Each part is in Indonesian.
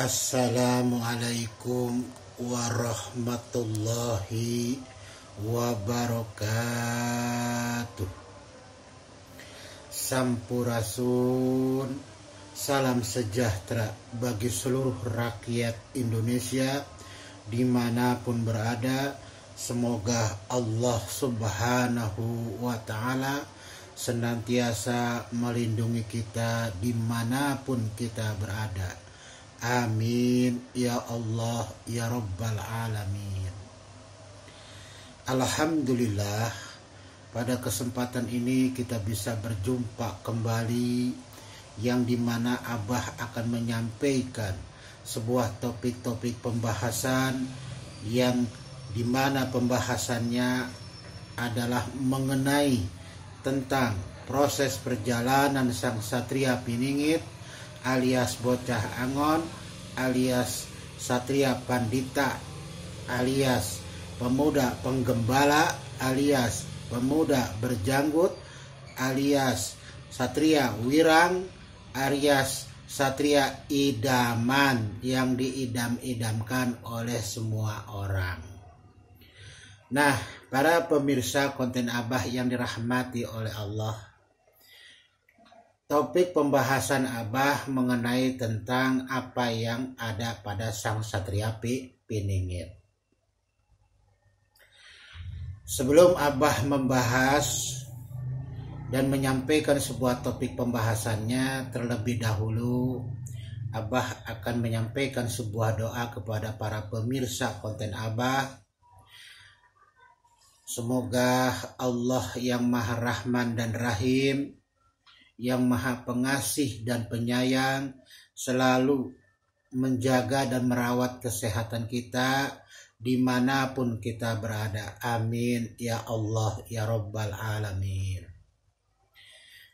Assalamualaikum warahmatullahi wabarakatuh. Sampurasun, salam sejahtera bagi seluruh rakyat Indonesia dimanapun berada. Semoga Allah subhanahu wa ta'ala senantiasa melindungi kita dimanapun kita berada. Amin ya Allah ya Rabbal Alamin. Alhamdulillah, pada kesempatan ini kita bisa berjumpa kembali, yang dimana Abah akan menyampaikan sebuah topik-topik pembahasan yang dimana pembahasannya adalah mengenai tentang proses perjalanan sang Satria Piningit alias Bocah Angon alias Satria Pandita alias pemuda penggembala alias pemuda berjanggut alias Satria Wirang alias Satria idaman yang diidam-idamkan oleh semua orang. Nah, para pemirsa konten Abah yang dirahmati oleh Allah, topik pembahasan Abah mengenai tentang apa yang ada pada sang Satria Piningit. Sebelum Abah membahas dan menyampaikan sebuah topik pembahasannya, terlebih dahulu Abah akan menyampaikan sebuah doa kepada para pemirsa konten Abah. Semoga Allah yang Maha Rahman dan Rahim, yang Maha Pengasih dan Penyayang, selalu menjaga dan merawat kesehatan kita dimanapun kita berada. Amin ya Allah ya Rabbal Alamin.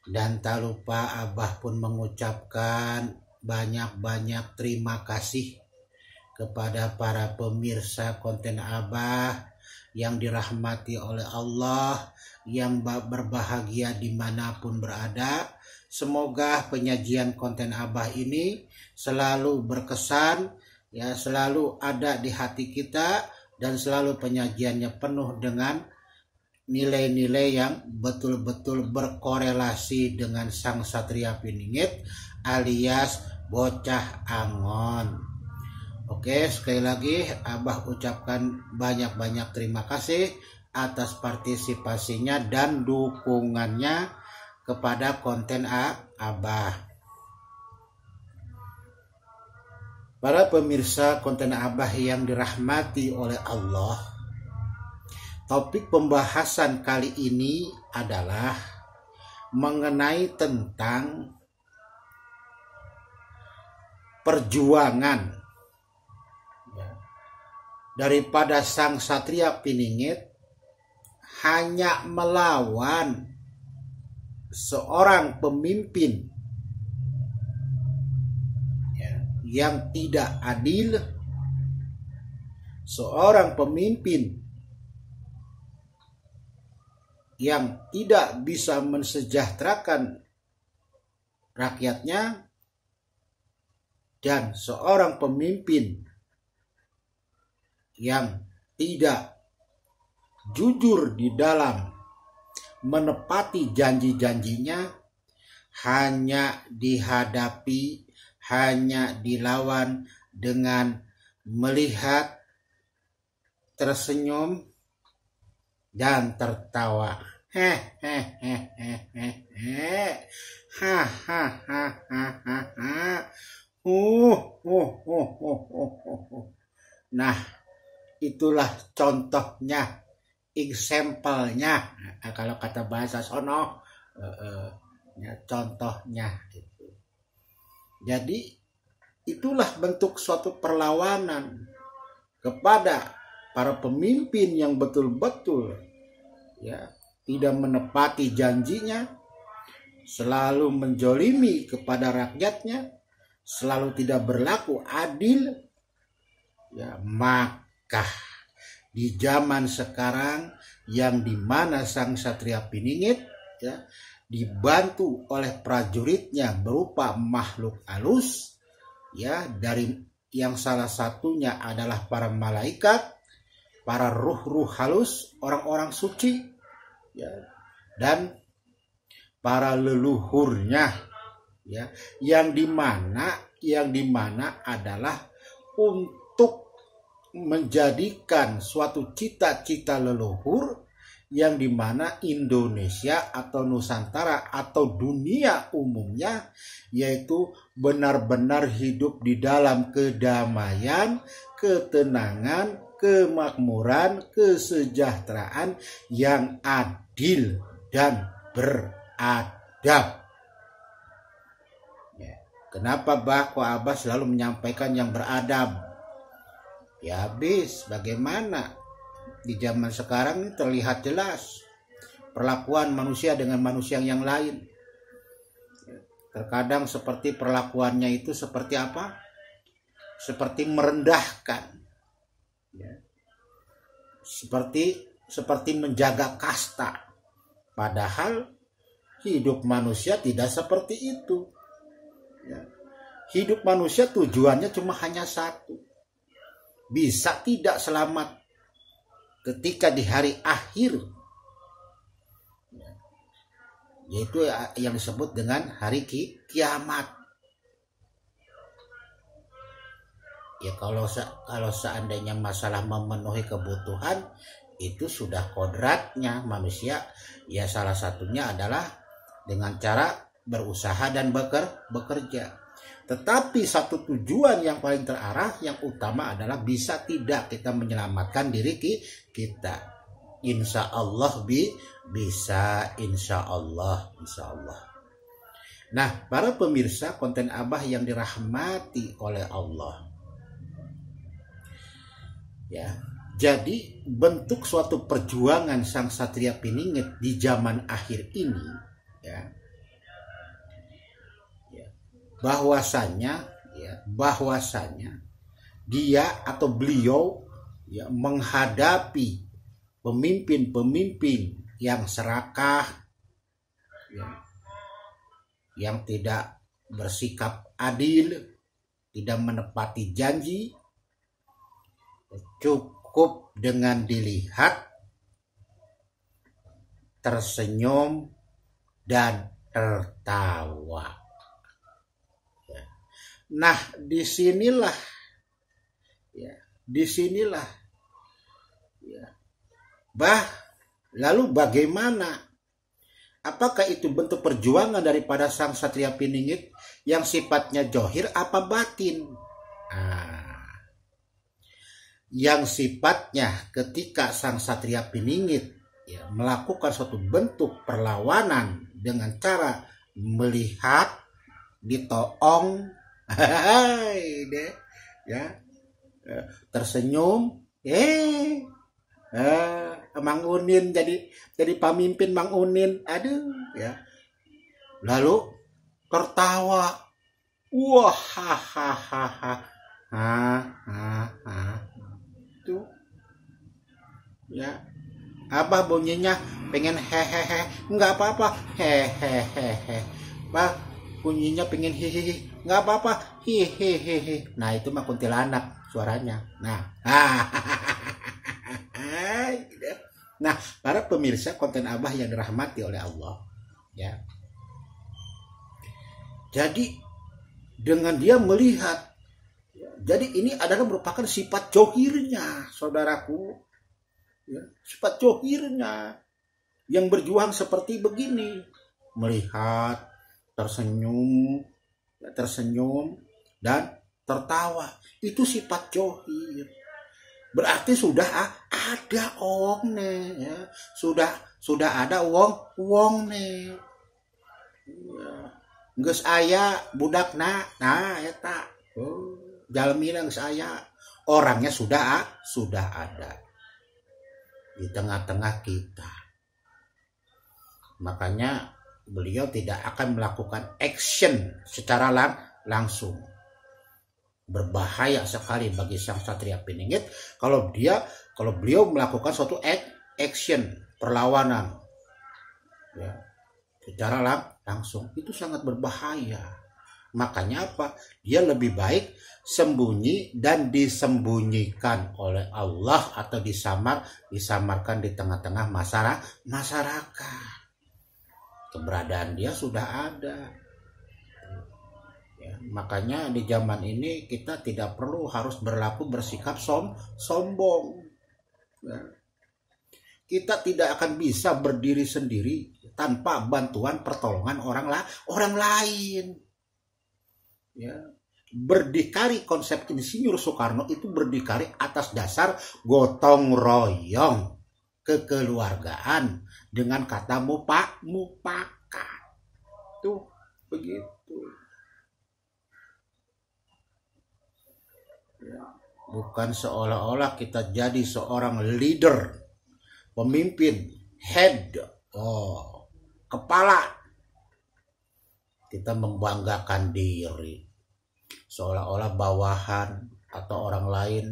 Dan tak lupa Abah pun mengucapkan banyak-banyak terima kasih kepada para pemirsa konten Abah yang dirahmati oleh Allah, yang berbahagia dimanapun berada. Semoga penyajian konten Abah ini selalu berkesan, ya, selalu ada di hati kita, dan selalu penyajiannya penuh dengan nilai-nilai yang betul-betul berkorelasi dengan sang Satria Piningit alias Bocah Angon. Oke, sekali lagi Abah ucapkan banyak-banyak terima kasih atas partisipasinya dan dukungannya kepada konten Abah. Para pemirsa konten Abah yang dirahmati oleh Allah, topik pembahasan kali ini adalah mengenai tentang perjuangan daripada sang Satria Piningit hanya melawan seorang pemimpin yang tidak adil, seorang pemimpin yang tidak bisa mensejahterakan rakyatnya, dan seorang pemimpin yang tidak jujur di dalam menepati janji-janjinya, hanya dihadapi, hanya dilawan dengan melihat, tersenyum, dan tertawa. Nah, itulah contohnya, example-nya, kalau kata bahasa sono, contohnya itu. Jadi itulah bentuk suatu perlawanan kepada para pemimpin yang betul-betul tidak menepati janjinya, selalu menjolimi kepada rakyatnya, selalu tidak berlaku adil. Maka di zaman sekarang yang dimana sang Satria Piningit dibantu oleh prajuritnya berupa makhluk halus, dari yang salah satunya adalah para malaikat, para ruh-ruh halus, orang-orang suci, ya, dan para leluhurnya, ya, yang dimana adalah untuk menjadikan suatu cita-cita leluhur yang dimana Indonesia atau Nusantara atau dunia umumnya, yaitu benar-benar hidup di dalam kedamaian, ketenangan, kemakmuran, kesejahteraan yang adil dan beradab. Ya. Kenapa kok Abah selalu menyampaikan yang beradab? Ya habis, bagaimana? Di zaman sekarang ini terlihat jelas perlakuan manusia dengan manusia yang lain. Terkadang seperti perlakuannya itu seperti apa? Seperti merendahkan. Ya. Seperti menjaga kasta. Padahal hidup manusia tidak seperti itu. Ya. Hidup manusia tujuannya cuma hanya satu. Bisa tidak selamat ketika di hari akhir, yaitu yang disebut dengan hari kiamat. Ya kalau seandainya masalah memenuhi kebutuhan itu sudah kodratnya manusia, ya salah satunya adalah dengan cara berusaha dan bekerja. Tetapi satu tujuan yang paling terarah, yang utama adalah bisa tidak kita menyelamatkan diri kita. Insya Allah bisa, insya Allah. Nah, para pemirsa konten Abah yang dirahmati oleh Allah. Ya, jadi bentuk suatu perjuangan Sang Satria Piningit di zaman akhir ini, ya. Bahwasanya dia atau beliau, ya, menghadapi pemimpin-pemimpin yang serakah, ya, yang tidak bersikap adil, tidak menepati janji, cukup dengan dilihat, tersenyum dan tertawa. Nah, disinilah ya. Lalu bagaimana? Apakah itu bentuk perjuangan daripada Sang Satria Piningit yang sifatnya johir apa batin? Yang sifatnya ketika Sang Satria Piningit, ya, melakukan suatu bentuk perlawanan dengan cara melihat, ditoong, ya, tersenyum, Mang Unin jadi pemimpin Mang Unin, aduh, ya, lalu tertawa, wah, hahaha, itu, ya, Abah bunyinya pengen hehehe, nggak apa-apa, hehehe, Bah bunyinya pengen hihihi, nggak apa-apa, hihihi. Nah itu mah kuntilanak suaranya. Nah, para pemirsa konten Abah yang dirahmati oleh Allah, ya. Jadi dengan dia melihat, jadi ini adalah merupakan sifat johirnya, saudaraku, ya, sifat johirnya yang berjuang seperti begini, melihat, tersenyum dan tertawa, itu sifat johir. Berarti sudah ada owong nih, ya. Sudah ada wong nih, ya. Geus aya budakna, nah eta, jalmina geus aya, orangnya sudah ada di tengah-tengah kita. Makanya beliau tidak akan melakukan action secara langsung. Berbahaya sekali bagi Sang Satria Piningit kalau beliau melakukan suatu action, perlawanan, ya, secara langsung. Itu sangat berbahaya. Makanya apa? Dia lebih baik sembunyi dan disembunyikan oleh Allah atau disamarkan di tengah-tengah masyarakat. Keberadaan dia sudah ada. Ya, makanya di zaman ini kita tidak perlu harus bersikap sombong. Ya. Kita tidak akan bisa berdiri sendiri tanpa bantuan pertolongan orang lain. Ya. Berdikari, konsep Insinyur Soekarno itu berdikari atas dasar gotong royong, kekeluargaan dengan kata mufakat. Tuh begitu. Ya. Bukan seolah-olah kita jadi seorang leader, pemimpin, head, kepala. Kita membanggakan diri seolah-olah bawahan atau orang lain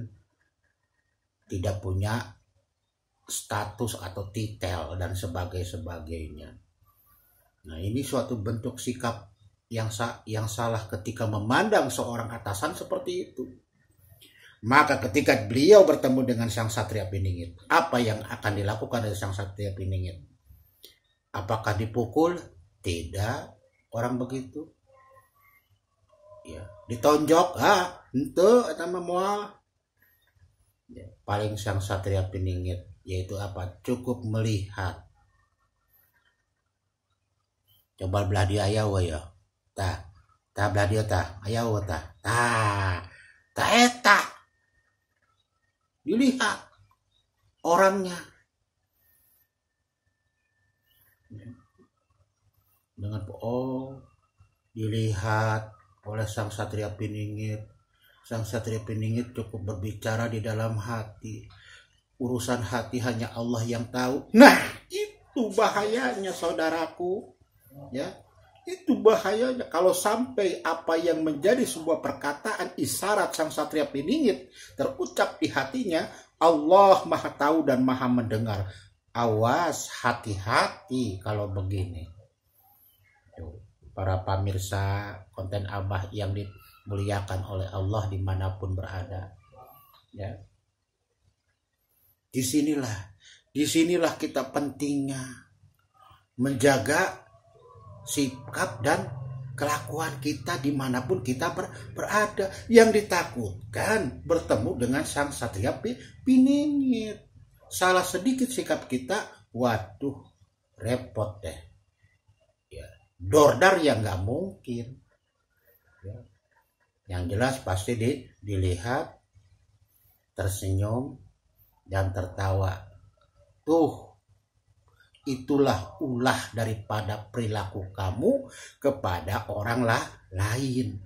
tidak punya status atau titel dan sebagainya. Nah, ini suatu bentuk sikap yang salah ketika memandang seorang atasan seperti itu. Maka ketika beliau bertemu dengan Sang Satria Piningit, apa yang akan dilakukan oleh Sang Satria Piningit? Apakah dipukul? Tidak, orang begitu. Ya, ditonjok, ente sama moal. Ya, paling Sang Satria Piningit yaitu apa? Cukup melihat. Coba belah dia ayaw ya. Tah belah dia tah, ayaw tah. Tah eta. Dilihat orangnya. Dengan dilihat oleh Sang Satria Piningit. Sang Satria Piningit cukup berbicara di dalam hati. Urusan hati hanya Allah yang tahu. Nah, itu bahayanya saudaraku. Ya, itu bahayanya kalau sampai apa yang menjadi sebuah perkataan isyarat Sang Satria Piningit terucap di hatinya, Allah Maha Tahu dan Maha Mendengar. Awas, hati-hati kalau begini. Para pemirsa konten Abah yang dimuliakan oleh Allah dimanapun berada, ya, disinilah kita pentingnya menjaga sikap dan kelakuan kita dimanapun kita berada. Yang ditakutkan bertemu dengan Sang Satria Piningit. Salah sedikit sikap kita, waduh, repot deh. Dordar yang nggak mungkin. Ya. Yang jelas pasti dilihat, tersenyum dan tertawa. Tuh, itulah ulah daripada perilaku kamu kepada orang lain.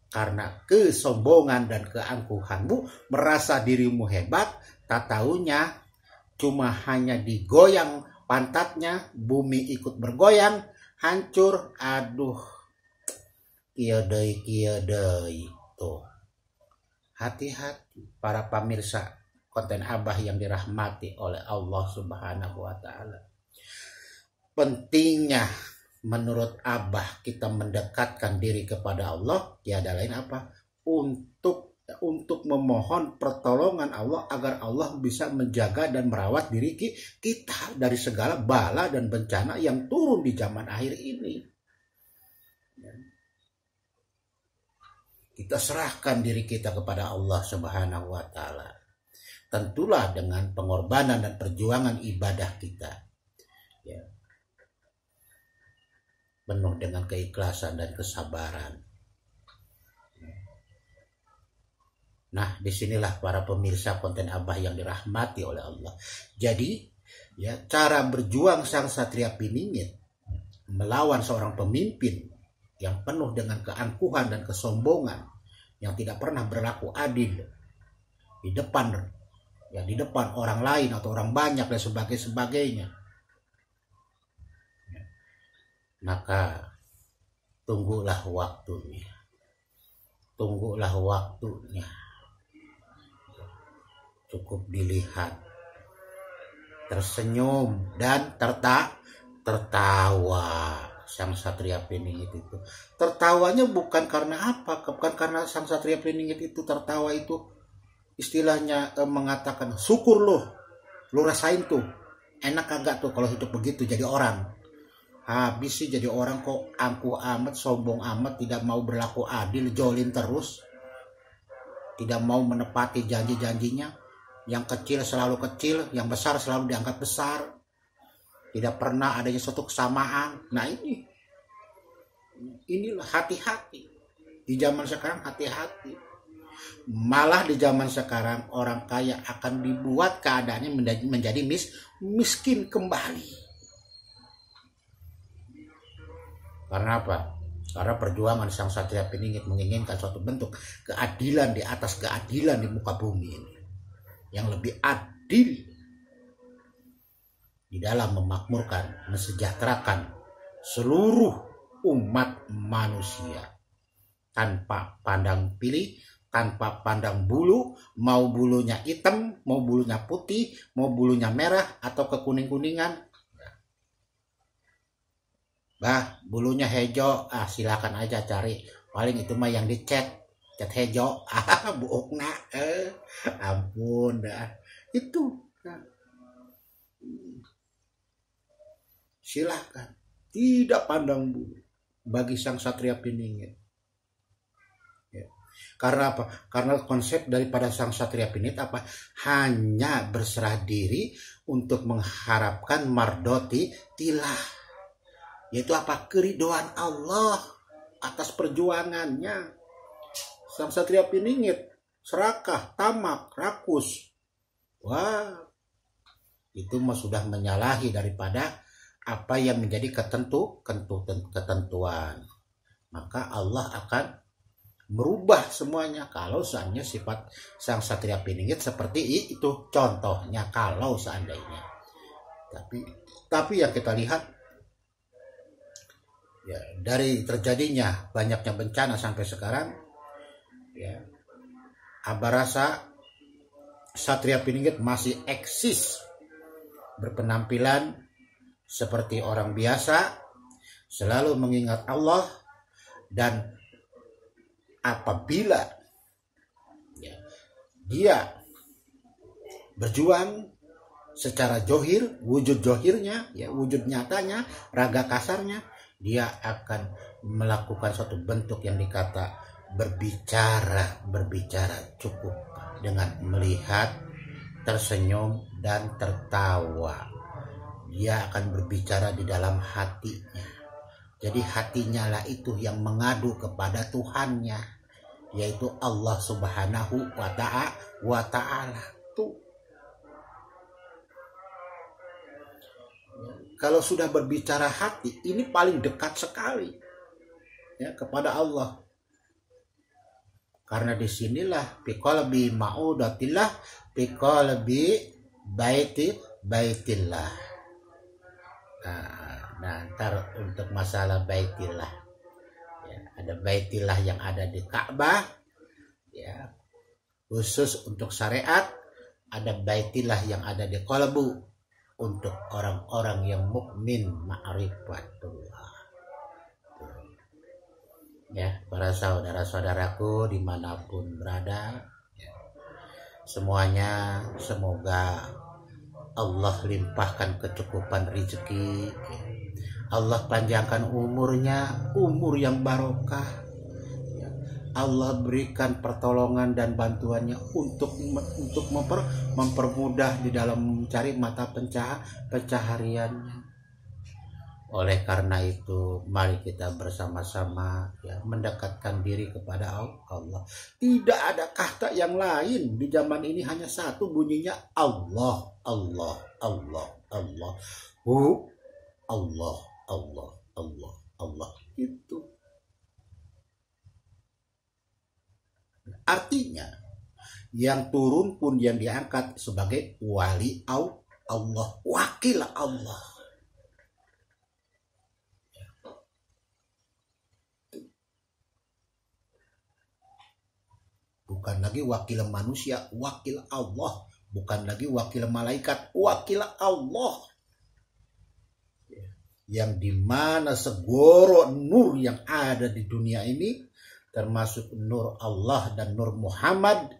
Karena kesombongan dan keangkuhanmu, merasa dirimu hebat, tak taunya cuma hanya digoyang pantatnya, bumi ikut bergoyang, hancur. Aduh, kieu deui tuh. Hati-hati para pemirsa konten Abah yang dirahmati oleh Allah Subhanahu wa taala. Pentingnya menurut Abah kita mendekatkan diri kepada Allah tiada lain apa? Untuk memohon pertolongan Allah agar Allah bisa menjaga dan merawat diri kita dari segala bala dan bencana yang turun di zaman akhir ini. Kita serahkan diri kita kepada Allah Subhanahu wa taala. Tentulah dengan pengorbanan dan perjuangan ibadah kita. Ya. Penuh dengan keikhlasan dan kesabaran. Nah, disinilah para pemirsa konten Abah yang dirahmati oleh Allah. Jadi, ya, cara berjuang Sang Satria Piningit melawan seorang pemimpin yang penuh dengan keangkuhan dan kesombongan, yang tidak pernah berlaku adil di depan orang lain atau orang banyak dan sebagainya. Maka tunggulah waktunya. Cukup dilihat, tersenyum dan tertawa. sang satria peningit itu. Tertawanya bukan karena apa? Bukan karena sang satria peningit itu tertawa itu istilahnya mengatakan syukur lu rasain tuh. Enak kagak tuh kalau hidup begitu jadi orang. Habis sih jadi orang kok angkuh amat, sombong amat, tidak mau berlaku adil, jolin terus. Tidak mau menepati janji-janjinya. Yang kecil selalu kecil, yang besar selalu dianggap besar. Tidak pernah adanya suatu kesamaan. Nah inilah hati-hati. Di zaman sekarang hati-hati. Malah di zaman sekarang orang kaya akan dibuat keadaannya menjadi miskin kembali. Karena apa? Karena perjuangan sang satria peningit menginginkan suatu bentuk keadilan di atas keadilan di muka bumi ini. Yang lebih adil di dalam memakmurkan, mensejahterakan seluruh umat manusia. Tanpa pandang pilih, tanpa pandang bulu, mau bulunya hitam, mau bulunya putih, mau bulunya merah atau kekuning-kuningan. Bulunya hijau, silakan aja cari. Paling itu mah yang dicat hijau, buokna, ampun dah. Itu silakan, tidak pandang bulu bagi sang satria peningit. Ya. Karena apa? Karena konsep daripada sang satria peningit apa? Hanya berserah diri untuk mengharapkan mardoti tilah. Yaitu apa? Keridhaan Allah atas perjuangannya. Sang satria peningit serakah, tamak, rakus. Wah, itu mah sudah menyalahi daripada apa yang menjadi ketentuan. Maka Allah akan merubah semuanya kalau seandainya sifat sang satria peningit seperti itu. Contohnya kalau seandainya. Tapi yang kita lihat ya, dari terjadinya banyaknya bencana sampai sekarang, ya, Abah rasa satria peningit masih eksis berpenampilan seperti orang biasa, selalu mengingat Allah, dan apabila ya, dia berjuang secara johir, wujud johirnya, ya, wujud nyatanya, raga kasarnya, dia akan melakukan suatu bentuk yang dikata berbicara cukup dengan melihat, tersenyum dan tertawa. Dia akan berbicara di dalam hatinya. Jadi hatinya lah itu yang mengadu kepada Tuhannya, yaitu Allah Subhanahu wa Ta'ala. Tuh. Kalau sudah berbicara hati, ini paling dekat sekali ya kepada Allah. Karena disinilah biqalbi ma'udatillah, biqalbi baitillah. Nah, ntar untuk masalah baitillah, ya, ada baitillah yang ada di Ka'bah, ya, khusus untuk syariat. Ada baitillah yang ada di qalbu untuk orang-orang yang mukmin ma'rifatullah. Ya, para saudara-saudaraku dimanapun berada, ya, semuanya semoga Allah limpahkan kecukupan rezeki, ya. Allah panjangkan umurnya, umur yang barokah, ya. Allah berikan pertolongan dan bantuannya untuk mempermudah di dalam mencari mata pencahariannya. Oleh karena itu, mari kita bersama-sama ya mendekatkan diri kepada Allah. Tidak ada kata yang lain di zaman ini, hanya satu bunyinya Allah, Allah, Allah, Allah. Allah, Allah, Allah, Allah. Itu artinya yang turun pun yang diangkat sebagai wali Allah, wakil Allah. Bukan lagi wakil manusia, wakil Allah. Bukan lagi wakil malaikat, wakil Allah. yang dimana segoro nur yang ada di dunia ini, termasuk nur Allah dan nur Muhammad,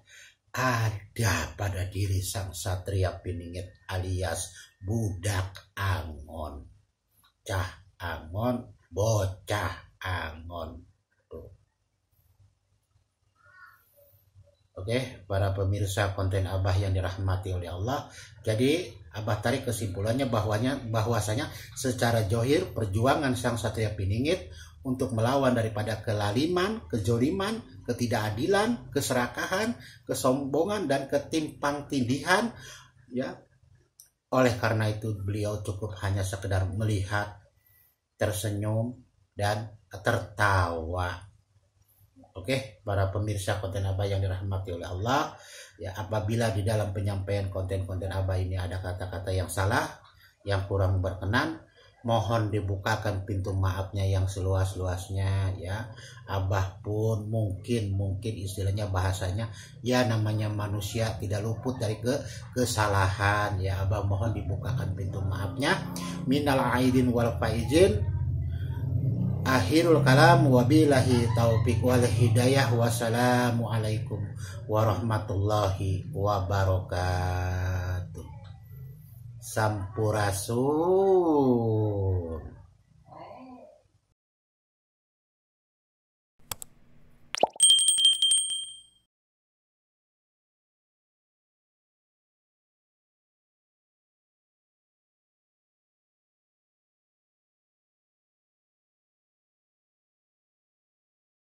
ada pada diri sang satria piningit alias budak Angon. Cah Angon, bocah Angon. Tuh. Oke, para pemirsa konten Abah yang dirahmati oleh Allah. Jadi Abah tarik kesimpulannya bahwasanya secara johir perjuangan sang satria piningit untuk melawan daripada kelaliman, kejoliman, ketidakadilan, keserakahan, kesombongan, dan ketimpang-tindihan, ya. Oleh karena itu beliau cukup hanya sekedar melihat, tersenyum, dan tertawa. Oke, para pemirsa konten Abah yang dirahmati oleh Allah, ya, apabila di dalam penyampaian konten-konten Abah ini ada kata-kata yang salah, yang kurang berkenan, mohon dibukakan pintu maafnya yang seluas-luasnya, ya. Abah pun mungkin istilahnya bahasanya, ya namanya manusia tidak luput dari kesalahan, ya. Abah mohon dibukakan pintu maafnya. Minal aidin wal faizin. Akhirul kalam, wabillahi taufiq wal hidayah. Wassalamualaikum warahmatullahi wabarakatuh. Sampurasun.